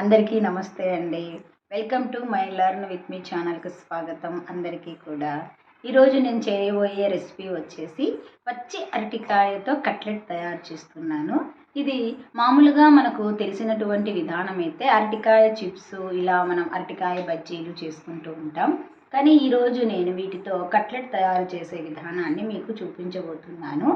అందరికీ నమస్తే అండి. Welcome to my Learn With Me ఛానల్కి స్వాగతం. అందరికీ కూడా ఈరోజు నేను చేయబోయే రెసిపీ వచ్చేసి పచ్చి అరటికాయతో కట్లెట్ తయారు చేస్తున్నాను. ఇది మామూలుగా మనకు తెలిసినటువంటి విధానం అయితే అరటికాయ చిప్స్, ఇలా మనం అరటికాయ బజ్జీలు చేసుకుంటూ ఉంటాం. కానీ ఈరోజు నేను వీటితో కట్లెట్ తయారు చేసే విధానాన్ని మీకు చూపించబోతున్నాను.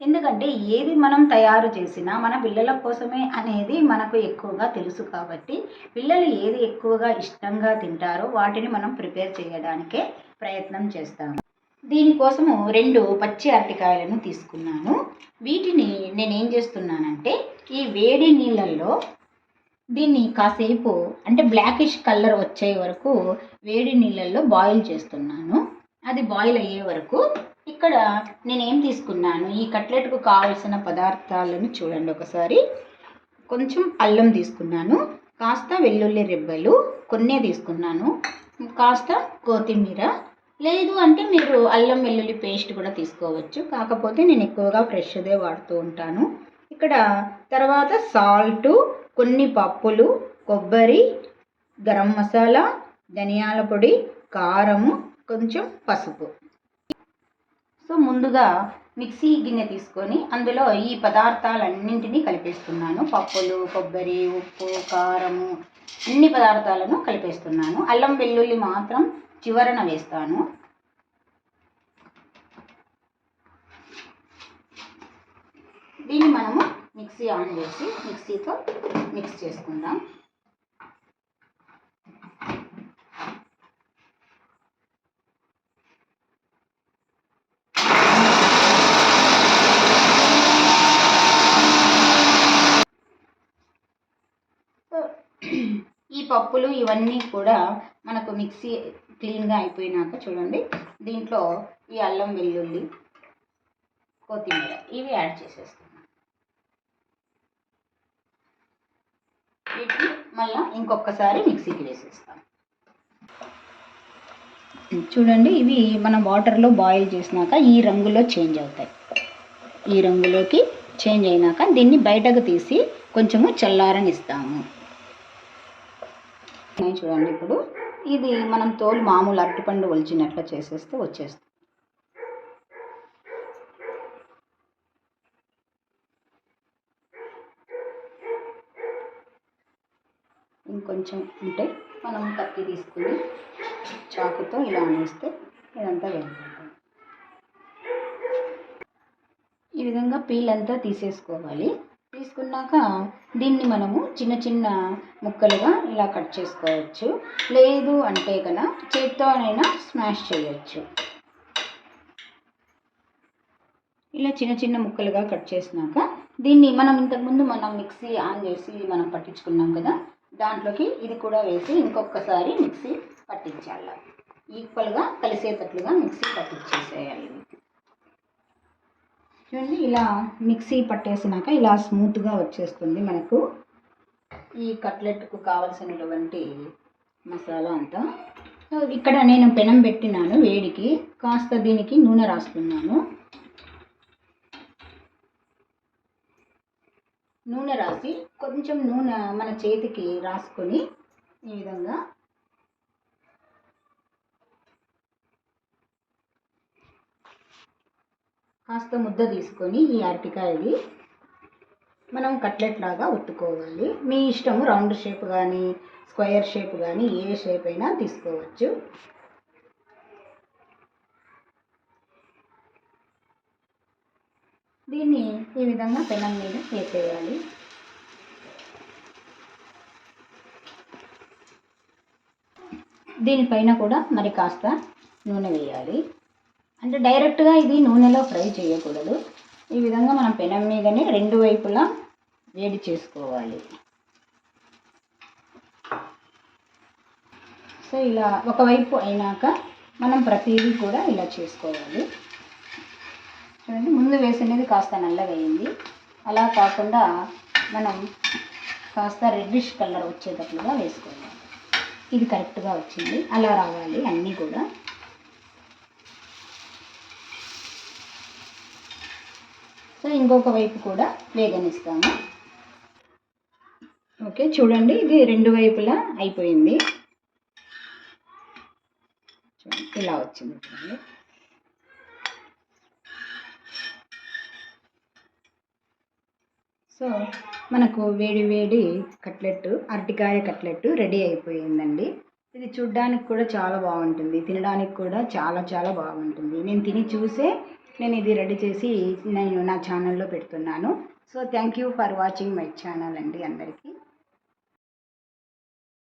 ఎందుకంటే ఏది మనం తయారు చేసినా మన పిల్లల కోసమే అనేది మనకు ఎక్కువగా తెలుసు కాబట్టి పిల్లలు ఏది ఎక్కువగా ఇష్టంగా తింటారో వాటిని మనం ప్రిపేర్ చేయడానికే ప్రయత్నం చేస్తాము. దీనికోసము 2 పచ్చి అరటికాయలను తీసుకున్నాను. వీటిని నేనేం చేస్తున్నానంటే ఈ వేడి నీళ్ళల్లో దీన్ని కాసేపు అంటే బ్లాకిష్ కలర్ వచ్చే వరకు వేడి నీళ్ళల్లో బాయిల్ చేస్తున్నాను. అది బాయిల్ అయ్యే వరకు ఇక్కడ నేనేం తీసుకున్నాను, ఈ కట్లెట్కు కావలసిన పదార్థాలను చూడండి ఒకసారి. కొంచెం అల్లం తీసుకున్నాను, కాస్త వెల్లుల్లి రెబ్బలు కొన్నే తీసుకున్నాను, కాస్త కొత్తిమీర, లేదు అంటే మీరు అల్లం వెల్లుల్లి పేస్ట్ కూడా తీసుకోవచ్చు. కాకపోతే నేను ఎక్కువగా ఫ్రెష్దే వాడుతూ ఉంటాను. ఇక్కడ తర్వాత సాల్టు, కొన్ని పప్పులు, కొబ్బరి, గరం మసాలా, ధనియాల పొడి, కారము, కొంచెం పసుపు. సో ముందుగా మిక్సీ గిన్నె తీసుకొని అందులో ఈ పదార్థాలన్నింటినీ కలిపేస్తున్నాను. పప్పులు, కొబ్బరి, ఉప్పు, కారము, అన్ని పదార్థాలను కలిపేస్తున్నాను. అల్లం వెల్లుల్లి మాత్రం చివరన వేస్తాను. దీన్ని మనము మిక్సీ ఆన్ చేసి మిక్సీతో మిక్స్ చేసుకుందాం. ఈ పప్పులు ఇవన్నీ కూడా మనకు మిక్సీ క్లీన్గా అయిపోయినాక చూడండి, దీంట్లో ఈ అల్లం వెల్లుల్లి, కొత్తిమీర ఇవి యాడ్ చేసేస్తున్నాం. వీటిని మళ్ళీ ఇంకొకసారి మిక్సీకి వేసేస్తాం. చూడండి, ఇవి మనం వాటర్లో బాయిల్ చేసినాక ఈ రంగులో చేంజ్ అవుతాయి. ఈ రంగులోకి చేంజ్ అయినాక దీన్ని బయటకు తీసి కొంచెము చల్లారనిస్తాము. చూడండి, ఇప్పుడు ఇది మనం తోలు మామూలు అరటిపండు ఒలిచినట్లు చేసేస్తే వచ్చేస్తుంది. ఇంకొంచెం ఉంటే మనం కత్తి తీసుకుని చాకుతో ఇలా అనేస్తే ఇదంతా వెళ్ళిపోతుంది. ఈ విధంగా పీల్ అంతా తీసేసుకోవాలి. తీసుకున్నాక దీన్ని మనము చిన్న చిన్న ముక్కలుగా ఇలా కట్ చేసుకోవచ్చు, లేదు అంటే కనుక చేత్తోనైనా స్మాష్ చేయొచ్చు. ఇలా చిన్న చిన్న ముక్కలుగా కట్ చేసినాక దీన్ని మనం ఇంతకుముందు మిక్సీ ఆన్ చేసి మనం పట్టించుకున్నాం కదా, దాంట్లోకి ఇది కూడా వేసి ఇంకొకసారి మిక్సీ పట్టించాలి. ఈక్వల్గా కలిసేటట్లుగా మిక్సీ పట్టించేసేయాలి. చూడండి, ఇలా మిక్సీ పట్టేసినాక ఇలా స్మూత్గా వచ్చేస్తుంది మనకు ఈ కట్లెట్కు కావలసినటువంటి మసాలా అంతా. ఇక్కడ నేను పెనం పెట్టినాను వేడికి, కాస్త దీనికి నూనె రాస్తున్నాను. నూనె రాసి కొంచెం నూనె మన చేతికి రాసుకొని ఈ విధంగా కాస్త ముద్ద తీసుకొని ఈ అరటికాయది మనం కట్లెట్ లాగా ఒత్తుకోవాలి. మీ ఇష్టము, రౌండ్ షేప్ కానీ స్క్వేర్ షేప్ కానీ ఏ షేప్ అయినా తీసుకోవచ్చు. దీన్ని ఈ విధంగా పెనం మీద వేసేయాలి. దీనిపైన కూడా మరి కాస్త నూనె వేయాలి. అంటే డైరెక్ట్గా ఇది నూనెలో ఫ్రై చేయకూడదు. ఈ విధంగా మనం పెనం మీదనే 2 వైపులా వేడి చేసుకోవాలి. సో ఇలా ఒకవైపు అయినాక మనం ప్రతిదీ కూడా ఇలా చేసుకోవాలి. చూడండి, ముందు వేసినది కాస్త నల్లగా అయింది. అలా కాకుండా మనం కాస్త రెడ్డిష్ కలర్ వచ్చేటట్లుగా వేసుకోవాలి. ఇది కరెక్ట్గా వచ్చింది, అలా రావాలి అన్నీ కూడా. సో ఇంకొక వైపు కూడా వేగనిస్తాము. ఓకే. ఓకే, చూడండి ఇది రెండు వైపులా అయిపోయింది. చూడండి ఇలా వచ్చింది. చూడండి సో మనకు వేడి వేడి కట్లెట్, అరటికాయ కట్లెట్ రెడీ అయిపోయిందండి. ఇది చూడ్డానికి కూడా చాలా బాగుంటుంది, తినడానికి కూడా చాలా చాలా బాగుంటుంది. నేను తిని చూసే నేను ఇది రెడీ చేసి నేను నా ఛానల్లో పెడుతున్నాను. So thank you for watching my channel అండి అందరికీ.